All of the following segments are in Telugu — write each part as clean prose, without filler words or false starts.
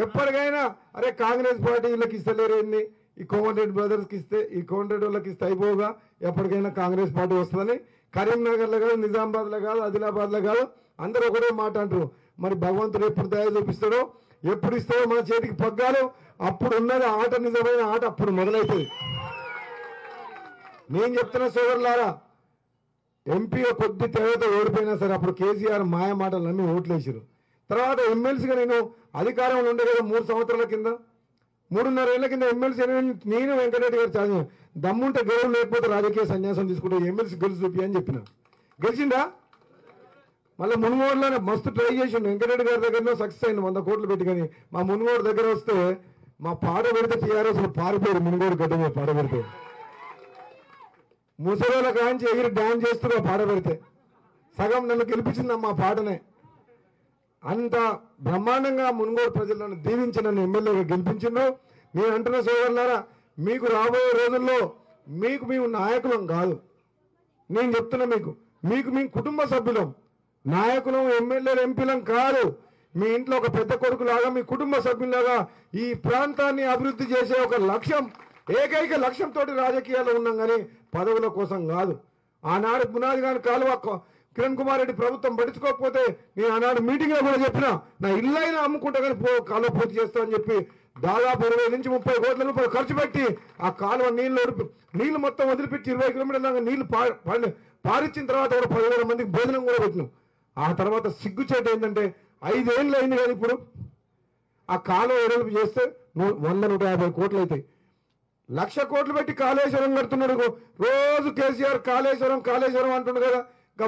ఎప్పటికైనా అరే కాంగ్రెస్ పార్టీ వీళ్ళకి ఇస్తలేరు ఎన్ని ఈ కోమటిరెడ్డి బ్రదర్స్కి ఇస్తే ఈ కోమటిరెడ్డి వాళ్ళకి ఇస్తే అయిపోగా ఎప్పటికైనా కాంగ్రెస్ పార్టీ వస్తుందని కరీంనగర్లో కాదు నిజామాబాద్లో కాదు ఆదిలాబాద్లో కాదు అందరూ ఒకటే మాట అంటారు. మరి భగవంతుడు ఎప్పుడు దయ చూపిస్తాడో ఎప్పుడు ఇస్తాడో మన చేతికి పగ్గాలు అప్పుడు ఉన్నది ఆట నిజమైన ఆట అప్పుడు మొదలవుతుంది. నేను చెప్తున్న సోదరులారా ఎంపీ కొద్ది తేడాతో ఓడిపోయినా సరే అప్పుడు కేసీఆర్ మాయ మాటలు నమ్మి ఓట్లేసారు. తర్వాత ఎమ్మెల్సీగా నేను అధికారంలో ఉండే కదా 3 సంవత్సరాల కింద 3.5 ఏళ్ల కింద ఎమ్మెల్సీ నేను వెంకటరెడ్డి గారు చదివాను. దమ్ముంటే గౌరవం లేకపోతే రాజకీయ సన్యాసం తీసుకుంటే ఎమ్మెల్సీ గెలిచి చూపి అని చెప్పిన. గెలిచిందా? మళ్ళీ మునుగోడులోనే మస్తు ట్రై చేసిండు. వెంకటరెడ్డి గారి దగ్గర సక్సెస్ అయింది 100 కోట్లు పెట్టి. కానీ మా మునుగోడు దగ్గర వస్తే మా పాట పెడితే టీఆర్ఎస్ పారిపోయారు. మునుగోడు గడ్డ మీద పాట పెడితే ముసలోళ్ళ కాంచి ఎగిరి డాన్స్ చేస్తూ పాట పెడితే సగం నన్ను గెలిపించింది మా పాటనే. అంత బ్రహ్మాండంగా మునుగోడు ప్రజలను దీవించి నన్ను ఎమ్మెల్యేగా గెలిపించిండు. నేను అంటున్న సోదరులారా మీకు రాబోయే రోజుల్లో మీకు మేము నాయకులం కాదు. నేను చెప్తున్నా మీకు మీ కుటుంబ సభ్యులం. నాయకులం ఎమ్మెల్యేలు ఎంపీలం కాదు. మీ ఇంట్లో ఒక పెద్ద కొడుకులాగా మీ కుటుంబ సభ్యులాగా ఈ ప్రాంతాన్ని అభివృద్ధి చేసే ఒక లక్ష్యం ఏకైక లక్ష్యంతో రాజకీయాల్లో ఉన్నాం కానీ పదవుల కోసం కాదు. ఆనాడు పునాది గాని కాలువ కిరణ్ కుమార్ రెడ్డి ప్రభుత్వం పట్టించుకోకపోతే నేను ఆనాడు మీటింగ్ లో కూడా చెప్పిన నా ఇల్లైనా అమ్ముకుంటా కానీ కాలువ పూర్తి చేస్తా అని చెప్పి దాదాపు 20 నుంచి 30 కోట్ల రూపాయలు ఖర్చు పెట్టి ఆ కాలువ నీళ్లు మొత్తం వదిలిపెట్టి 20 కిలోమీటర్ల దాకా నీళ్లు పారించిన తర్వాత కూడా 10,000 మందికి భోజనం కూడా పెట్టినాం. ఆ తర్వాత సిగ్గుచేట ఏంటంటే 5 ఏళ్ళు అయింది కదా ఇప్పుడు ఆ కాలువ ఎడల్పు చేస్తే 100-150 కోట్లు అవుతాయి. 1,00,000 కోట్లు పెట్టి కాళేశ్వరం కడుతున్నాడు. రోజు కేసీఆర్ కాళేశ్వరం అంటుండు కదా.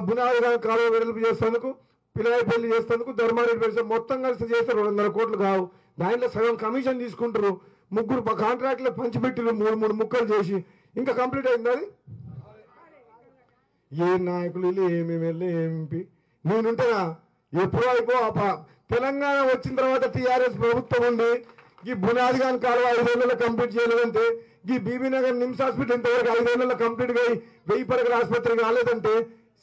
బునాది కాలువ వెడల్పు చేసేందుకు పిల్లయి పెళ్లి చేసేందుకు ధర్మారెడ్డి పెడితే మొత్తం కలిసి చేస్తే 200 కోట్లు కావు. దాంట్లో సగం కమిషన్ తీసుకుంటారు. 3 కాంట్రాక్ట్లు పంచిపెట్టిరు 3 ముక్కలు చేసి ఇంకా కంప్లీట్ అయింది. అది ఏ నాయకులు ఏమేమి ఎంపీ నేనుంటేనా ఎప్పుడో అయిపో. తెలంగాణ వచ్చిన తర్వాత టీఆర్ఎస్ ప్రభుత్వం ఉంది. ఈ బునాది గాని కాలువ 5 ఏళ్లలో కంప్లీట్ చేయలేదంటే ఈ బీబీ నగర్ నిమ్స్ హాస్పిటల్ ఇంతవరకు 5 ఏళ్లలో కంప్లీట్ గా 1000 పడకల ఆసుపత్రి కాలేదంటే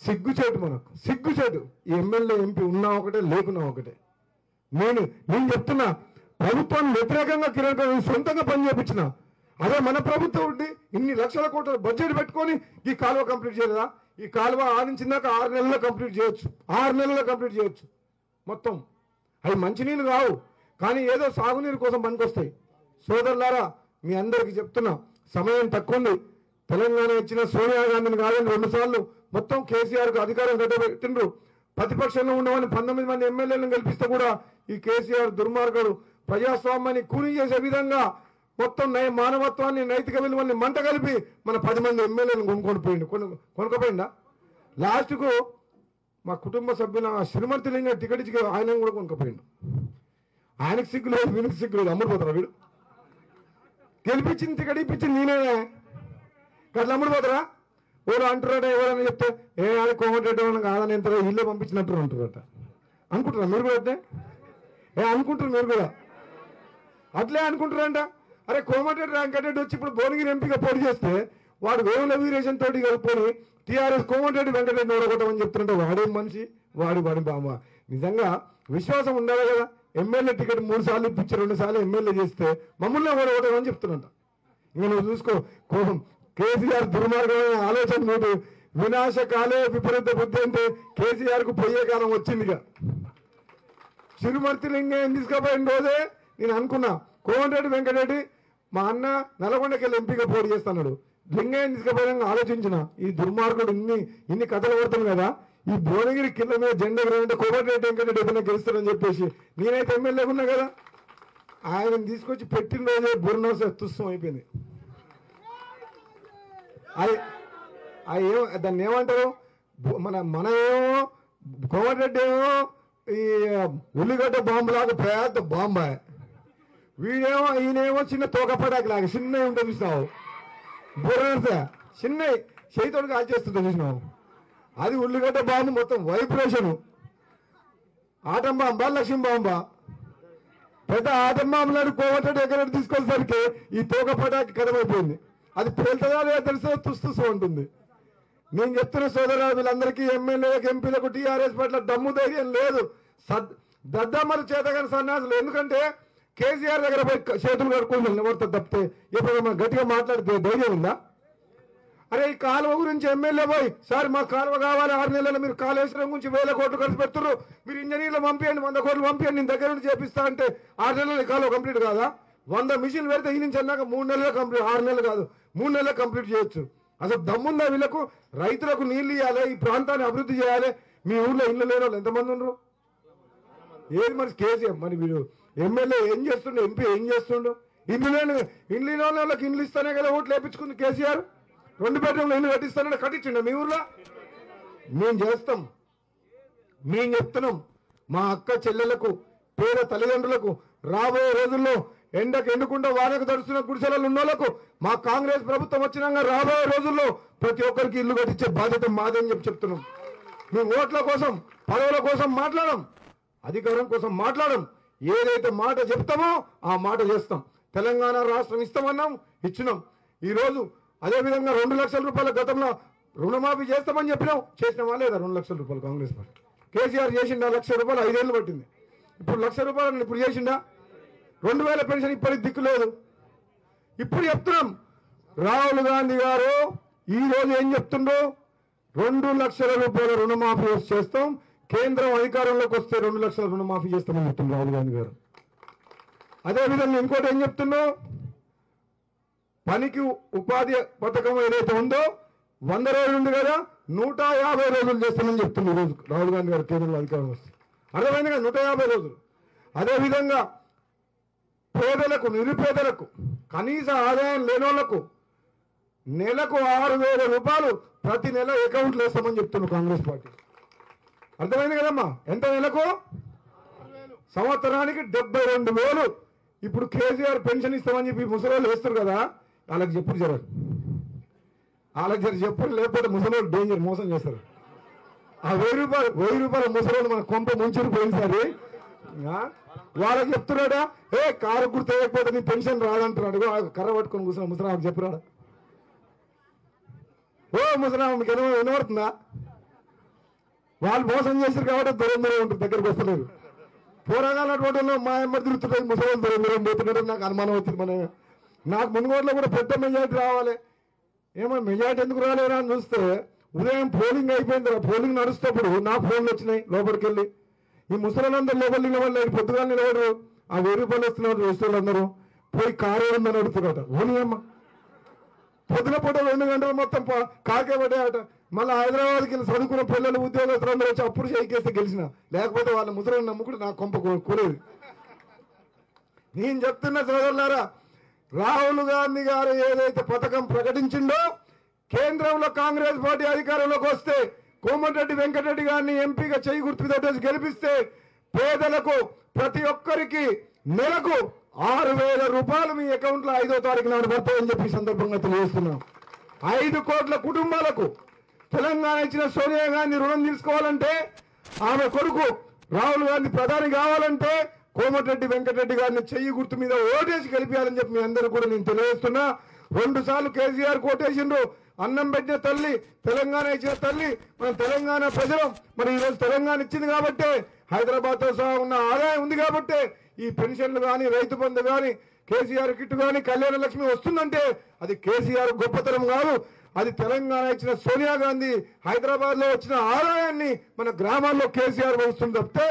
సిగ్గుచేటు. మనకు సిగ్గుచేటు. ఈ ఎమ్మెల్యే ఎంపీ ఉన్నా ఒకటే లేకున్నా ఒకటే. నేను చెప్తున్నా ప్రభుత్వాన్ని వ్యతిరేకంగా కిరణ్ సొంతంగా పని చేపించిన అదే మన ప్రభుత్వం ఉండి ఇన్ని లక్షల కోట్ల బడ్జెట్ పెట్టుకొని ఈ కాలువ కంప్లీట్ చేయలేదా? ఈ కాలువ ఆడించిందాక 6 నెలల్లో కంప్లీట్ చేయొచ్చు. 6 నెలల్లో కంప్లీట్ చేయొచ్చు మొత్తం. అవి మంచినీళ్ళు కావు కానీ ఏదో సాగునీరు కోసం పనికొస్తాయి. సోదరులారా మీ అందరికీ చెప్తున్నా సమయం తక్కువ ఉంది. తెలంగాణ ఇచ్చిన సోనియా గాంధీని కాదని 2 సార్లు మొత్తం కేసీఆర్కు అధికారం కట్టబెట్టిండ్రు. ప్రతిపక్షంలో ఉండమని 19 మంది ఎమ్మెల్యేలను గెలిపిస్తే కూడా ఈ కేసీఆర్ దుర్మార్గుడు ప్రజాస్వామ్యాన్ని కూని చేసే విధంగా మొత్తం మానవత్వాన్ని నైతిక విలువల్ని మంట కలిపి మన 10 మంది ఎమ్మెల్యేలను కొనుక్కపోయిందా? లాస్ట్కు మా కుటుంబ సభ్యుల శ్రీమతి లింగ టికెట్ ఇచ్చి ఆయన కూడా కొనుక్కపోయిండు. ఆయనకు సిగ్గు లేదు వీనికి సిగ్గు లేదు. అమ్ముడుపోతారా వీడు? గెలిపించింది టికెట్ ఇప్పించింది నేనే గట్లా అమ్ముడుపోతారా? ఎవరు అంటారట ఎవరని చెప్తే అది కోమటిరెడ్డి వాళ్ళని కాదని ఎంత ఇల్లే పంపించినట్టు అంటారట. అనుకుంటారా మీరు కూడా? అట్లే అనుకుంటారు మీరు కూడా అట్లే అనుకుంటారంట. అరే కోమటిరెడ్డి వెంకటరెడ్డి వచ్చి ఇప్పుడు భువనగిరి ఎంపీగా పోటీ చేస్తే వాడు వేవుల వీరేషన్ తోటి కలుపుకొని టీఆర్ఎస్ కోమటిరెడ్డి వెంకటరెడ్డి ఓడగొట్టమని చెప్తుంటే వాడేం మనిషి వాడి బామ్మ. నిజంగా విశ్వాసం ఉండాలి కదా. ఎమ్మెల్యే టికెట్ 3 సార్లు ఇప్పించి 2 సార్లు ఎమ్మెల్యే చేస్తే మమ్మల్ని ఓడగొట్టమని చెప్తున్నట్ట. ఇంకా నువ్వు చూసుకో కోపం కేసీఆర్ దుర్మార్గమైన ఆలోచన మూడు వినాశకాలే విపరీత బుద్ధి అంటే కేసీఆర్ కు పోయే కాలం వచ్చిందిగా. చిరుమర్తి లింగం తీసుకుపోయిన రోజే నేను అనుకున్నా కోమటిరెడ్డి వెంకటరెడ్డి మా అన్న నల్గొండకెళ్ళి ఎంపీగా పోటీ చేస్తున్నాడు. లింగం తీసుకుపోయినా ఆలోచించిన ఈ దుర్మార్గుడు ఇన్ని కథలు పడుతుంది కదా. ఈ భువనగిరి కింద మీద జెండా అంటే కోమటిరెడ్డి వెంకటరెడ్డి ఏదైనా గెలుస్తాడని చెప్పేసి నేనైతే ఎమ్మెల్యే ఉన్నా కదా. ఆయన తీసుకొచ్చి పెట్టిన రోజే బుర్నోస తుస్సం అయిపోయింది. దాన్ని ఏమంటారు మన ఏమో కోమటిరెడ్డి ఏమో ఈ ఉల్లిగడ్డ బాంబు లాగా పెద్ద బాంబా. వీడేమో ఈయనేమో చిన్న తోకపటాకి లాగా చిన్నవి ఉంటుంది చూసినావు. బుర్రస చిన్న చేతితోడు కాల్చేస్తుంటే చూసినావు. అది ఉల్లిగడ్డ బాంబు మొత్తం వైబ్రేషను. ఆటం బాంబా లక్ష్మీ బాంబా పెద్ద ఆటం బాంబులాడు కోమటిరెడ్డి ఎక్కడ తీసుకొచ్చేసరికి ఈ తోకపటాకి కథమైపోయింది. అది పేలుతుందా లేదా తెలిసే తుస్తు ఉంటుంది. నేను చెప్తున్న సోదరులు వీళ్ళందరికీ ఎమ్మెల్యేలకు ఎంపీలకు టీఆర్ఎస్ పట్ల దమ్ము ధైర్యం లేదు. దద్దమ్మలు చేతగాని సన్యాసులు. ఎందుకంటే కేసీఆర్ దగ్గర పోయి చేతులు కడుక్కొని నిలబడుతుంది తప్పితే ఇప్పుడు మనం గట్టిగా మాట్లాడితే ధైర్యం ఉందా? అరే ఈ కాలువ గురించి ఎమ్మెల్యే పోయి సార్ మా కాలువ కావాలి 6 నెలలు మీరు కాళేశ్వరం గురించి 1000 కోట్లు ఖర్చు పెడుతున్నారు, మీరు ఇంజనీర్లు పంపించండి 100 కోట్లు పంపించండి నేను దగ్గర నుంచి చేపిస్తా అంటే 6 నెలలు కాలువ కంప్లీట్ కాదా? 100 మిషన్లు పెడితే ఈ నుంచి అన్నాక 3 నెలలు కంప్లీట్, 6 నెలలు కాదు 3 నెలలు కంప్లీట్ చేయొచ్చు. అసలు దమ్ముందా వీళ్ళకు? రైతులకు నీళ్లు ఇవ్వాలి, ఈ ప్రాంతాన్ని అభివృద్ధి చేయాలి. మీ ఊర్లో ఇల్లు లేని వాళ్ళు ఎంతమంది ఉన్నారు? ఏది మరి కేసీఆర్ మరి వీడు ఎమ్మెల్యే ఏం చేస్తుండు, ఎంపీ ఏం చేస్తుండు? ఇల్లు లేని వాళ్ళకి ఇల్లు ఇస్తానే కదా ఓట్లు వేయించుకుంది కేసీఆర్. 2 బెడ్రూమ్లు ఇల్లు కట్టిస్తానని కట్టించిండు మీ ఊర్లో? మేము చేస్తాం, మేము చెప్తున్నాం. మా అక్క చెల్లెలకు పేద తల్లిదండ్రులకు రాబోయే రోజుల్లో ఎండకు ఎండుకుండా వానకు తడుస్తున్న గుడిసెలలో ఉన్నోళ్లకు మా కాంగ్రెస్ ప్రభుత్వం వచ్చినాక రాబోయే రోజుల్లో ప్రతి ఒక్కరికి ఇల్లు కట్టించే బాధ్యత మాదని చెప్తున్నాం. మేము ఓట్ల కోసం పదవుల కోసం మాట్లాడం, అధికారం కోసం మాట్లాడం. ఏదైతే మాట చెప్తామో ఆ మాట చేస్తాం. తెలంగాణ రాష్ట్రం ఇస్తామన్నాం, ఇచ్చినాం. ఈరోజు అదేవిధంగా 2 లక్షల రూపాయల గతంలో రుణమాఫీ చేస్తామని చెప్పినాం, చేసినామా లేదా? 2 లక్షల రూపాయలు కాంగ్రెస్ పార్టీ కేసీఆర్ చేసిండా? 1 లక్ష రూపాయలు 5 ఏళ్ళు పట్టింది. ఇప్పుడు 1 లక్ష రూపాయలు ఇప్పుడు చేసిండా? 2000 పెన్షన్ ఇప్పటికి దిక్కు లేదు. ఇప్పుడు చెప్తున్నాం రాహుల్ గాంధీ గారు ఈ రోజు ఏం చెప్తుండో 2 లక్షల రూపాయల రుణమాఫీ చేస్తాం, కేంద్రం అధికారంలోకి వస్తే 2 లక్షల రుణమాఫీ చేస్తామని చెప్తుంది రాహుల్ గాంధీ గారు. అదేవిధంగా ఇంకోటి ఏం చెప్తుండో పనికి ఉపాధి పథకం ఏదైతే ఉందో 100 రోజులు ఉంది కదా 150 రోజులు చేస్తామని చెప్తుంది ఈరోజు రాహుల్ గాంధీ గారు కేంద్రంలో అధికారం వస్తే. అర్థమైంది కదా 150 రోజులు. అదేవిధంగా పేదలకు నిరుపేదలకు కనీస ఆదాయం లేని వాళ్లకు నెలకు 6000 రూపాయలు ప్రతి నెల అకౌంట్లు వేస్తామని చెప్తున్నారు కాంగ్రెస్ పార్టీ. అర్థమైంది కదమ్మా? ఎంత నెలకు? సంవత్సరానికి 72,000. ఇప్పుడు కేసీఆర్ పెన్షన్ ఇస్తామని చెప్పి ముసలోళ్ళు వేస్తారు కదా, వాళ్ళకి చెప్పుడు జరగదు. వాళ్ళకి చెప్పుడు లేకపోతే ముసలోళ్ళు డేంజర్, మోసం చేస్తారు. ఆ 1000 రూపాయల ముసలోళ్ళు మన కొంప ముంచుకు పోయినసారి వాళ్ళకి చెప్తున్నాడా, ఏ కారు గుర్తు వేయకపోతే నీ పెన్షన్ రాదంటున్నాడు. కర్ర పట్టుకొని కూర్చున్నా ముసలామకి చెప్పురాడా? ఓ ముసలామ మీకు వినబడుతుందా? వాళ్ళు మోసం చేశారు కాబట్టి దూరం ఉంటుంది, దగ్గరకు వస్తలేదు. పోరాగాలటువంటి మా ఎమ్మడి తిరుగుతుంటాయి ముసలి దూరం పోతున్నాడు. నాకు అనుమానం వచ్చింది. నాకు మునుగోడులో కూడా పెద్ద మెజార్టీ రావాలి. ఏమో మెజార్టీ ఎందుకు రాలేరా అని చూస్తే ఉదయం పోలింగ్ అయిపోయింది, పోలింగ్ నడుస్తప్పుడు నాకు ఫోన్లు వచ్చినాయి లోపలికి వెళ్ళి. ఈ ముసలందరూ లోపల నిలబడలేదు, పొద్దుగా నిలబడరు. ఆ 1000 రూపాయలు వస్తున్నారు వస్తువులందరూ పోయి కారు ఉందని అడుగుతున్నారట. ఓనియమ్మ పొద్దున పూట 2 గంటలు మొత్తం కాకే పడ్డాయట. మళ్ళీ హైదరాబాద్కి చదువుకున్న పిల్లలు ఉద్యోగస్తులు అందరూ వచ్చి అప్పుడు చేయికేస్తే గెలిచిన, లేకపోతే వాళ్ళ ముసలిని నమ్ముకుంటే నా కొంప కూలేదు. నేను చెప్తున్న సోదరులారా, రాహుల్ గాంధీ గారు ఏదైతే పథకం ప్రకటించిండో కేంద్రంలో కాంగ్రెస్ పార్టీ అధికారంలోకి వస్తే కోమటిరెడ్డి వెంకటరెడ్డి గారిని ఎంపీగా చేయి గుర్తుకు గెలిపిస్తే పేదలకు ప్రతి ఒక్కరికి నెలకు 6000 రూపాయలు మీ అకౌంట్ లో 5వ తారీఖు నాడు పడతాయని చెప్పి సందర్భంగా తెలియజేస్తున్నాం. 5 కోట్ల కుటుంబాలకు తెలంగాణ ఇచ్చిన సోనియా గాంధీ రుణం తీసుకోవాలంటే, ఆమె కొడుకు రాహుల్ గాంధీ ప్రధాని కావాలంటే కోమటిరెడ్డి వెంకటరెడ్డి గారిని చెయ్యి గుర్తు మీద ఓటేసి గెలిపించాలని చెప్పి మీ అందరూ కూడా నేను తెలియజేస్తున్నా. 2 సార్లు కేసీఆర్ కోటేసిండ్రు. అన్నం పెట్టిన తల్లి, తెలంగాణ ఇచ్చిన తల్లి, మన తెలంగాణ ప్రజలు మరి ఈరోజు తెలంగాణ ఇచ్చింది కాబట్టి హైదరాబాద్తో సహా ఉన్న ఆదాయం ఉంది కాబట్టి ఈ పెన్షన్లు కానీ రైతు బంధు కానీ కేసీఆర్ కిట్ కానీ కళ్యాణ లక్ష్మి వస్తుందంటే అది కేసీఆర్ గొప్పతనం కాదు, అది తెలంగాణ ఇచ్చిన సోనియా గాంధీ హైదరాబాద్ లో వచ్చిన ఆదాయాన్ని మన గ్రామాల్లో కేసీఆర్ వస్తుంది తప్పితే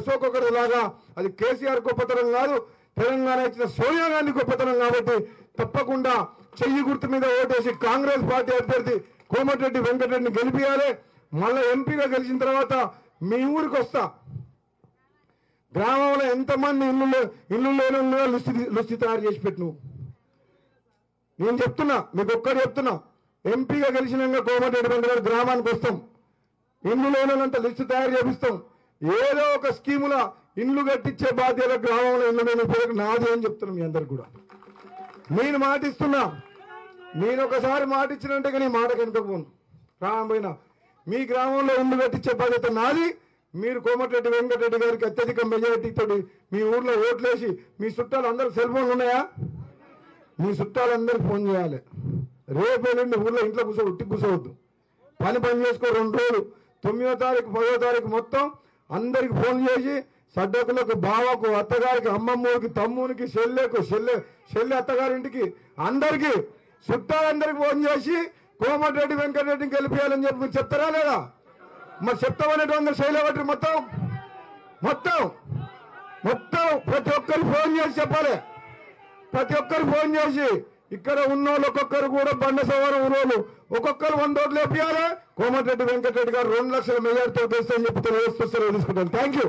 సోకొకరి లాగా అది కేసీఆర్ గొప్పతనం కాదు, తెలంగాణ ఇచ్చిన సోనియా గాంధీ గొప్పతనం. కాబట్టి తప్పకుండా చెయ్యి గుర్తు మీద ఓటేసి కాంగ్రెస్ పార్టీ అభ్యర్థి కోమటిరెడ్డి వెంకటరెడ్డిని గెలిపియాలి. మళ్ళీ ఎంపీగా గెలిచిన తర్వాత మీ ఊరికి వస్తా, గ్రామంలో ఎంతమంది ఇల్లు లేని లిస్టు తయారు చేసి పెట్టు. నేను చెప్తున్నా, మీకు ఒక్కటి చెప్తున్నా, ఎంపీగా గెలిచినాక కోమటిరెడ్డి వెంకటరెడ్డి గ్రామానికి వస్తాం, ఇల్లు లేనంత లిస్టు తయారు చేపిస్తాం. ఏదో ఒక స్కీముల ఇల్లు కట్టించే బాధ్యత గ్రామంలో ఇల్లు లేని పేరు నాది అని చెప్తున్నాం మీ అందరికి కూడా. నేను మాటిస్తున్నా, నేను ఒకసారి మాట ఇచ్చినంటే నీ మాట కనుకపోను రాబోయినా మీ గ్రామంలో ఇల్లు కట్టించే బాధ్యత నాది. మీరు కోమటిరెడ్డి వెంకటరెడ్డి గారికి అత్యధిక మెజారిటీతో మీ ఊర్లో ఓట్లేసి, మీ చుట్టాలు అందరికి సెల్ ఫోన్లు ఉన్నాయా? మీ చుట్టాలందరికి ఫోన్ చేయాలి. రేపు వెళ్ళండి ఊర్లో ఇంట్లో ఉట్టి కూర్చోవద్దు, పని చేసుకో. 2 రోజులు 9వ తారీఖు 10వ తారీఖు మొత్తం అందరికి ఫోన్ చేసి సడ్డకులకు, బావకు, అత్తగారికి, అమ్మమ్మకి, తమ్మునికి, చెల్లె అత్తగారింటికి, అందరికీ చుట్టాలందరికీ ఫోన్ చేసి కోమటిరెడ్డి వెంకటరెడ్డిని గెలిపేయాలని చెప్పి మీరు చెప్తారా లేదా? మరి చెప్తామనేటువంటి శైలవటి మొత్తం ప్రతి ఒక్కరు ఫోన్ చేసి చెప్పాలి. ప్రతి ఒక్కరు ఫోన్ చేసి ఇక్కడ ఉన్నోళ్ళు ఒక్కొక్కరు కూడా బండ సవారం ఉన్నోళ్ళు ఒక్కొక్కరు 100 ఓట్లు వేపియాలి. కోమటిరెడ్డి వెంకటరెడ్డి గారు 2 లక్షల మెజార్టీతో వేస్తామని చెప్పి తెలియజేస్తూ తీసుకుంటాను. Thank you.